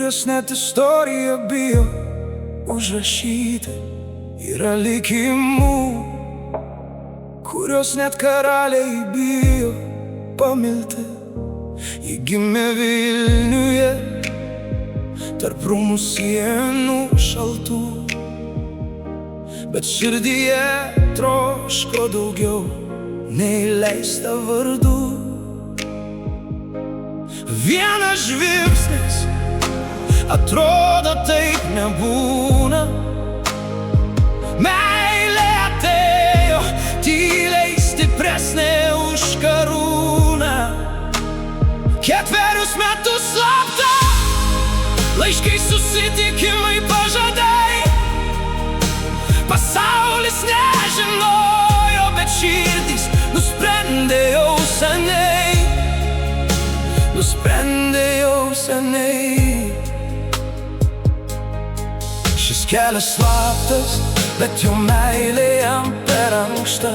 kurios net istorija bijo užrašyti. Yra likimų, kurios net karaliai bijo pamilti. Ji gimė Vilniuje, tarp rūmų sienų šaltų, bet širdyje troško daugiau nei leista vardų. Vienas žvilgsnis, atrodo taip nebūna. Meilė atėjo tyliai stipresnė už karūną. Ketverius metus slapta, laiškai, susitikimai, pažadai. Pasaulis nežinojo, bet širdys nusprendė jau seniai. Nusprendė jau seniai. Šis kelias slaptas, bet jo meilė jam per ankšta.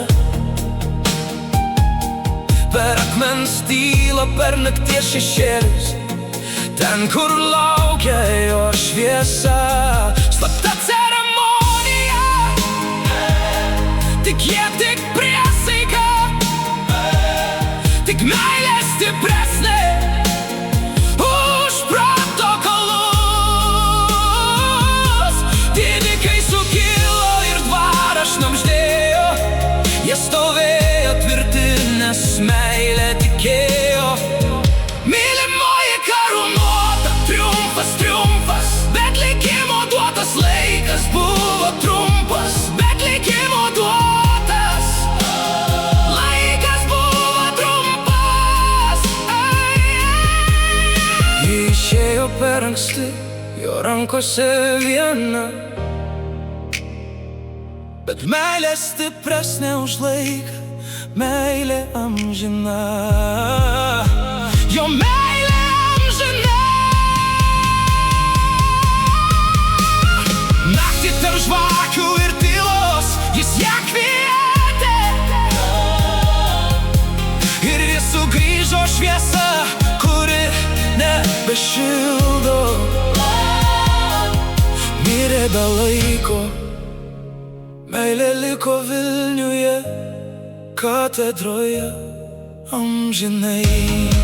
Per akmens tylą, per nakties šešėlius, ten, kur laukia jo šviesa. Slapta ceremonija, tik jie, tik priesaika, tik meilė stipresnė už protokolus. Didikai sukilo ir dvarą šnabždėjo, jie stovėjo tvirti, nes meilė tikėjo. Mylimoji karūnuota, triumfas, triumfas, bet likimo duotas laikas buvo trumpas. Bet likimo duotas laikas buvo trumpas. Ji išėjo per anksti, jo rankose viena, bet meilė stipresnė už laiką, meilė amžina. Jo meilė amžina. Naktį tarp žvakių ir tylos jis ją kvietė, ir jis sugrįžo šviesa, kuri nebešildo. Mirė be laiko, meilė liko Vilniuje, katedroje amžinai.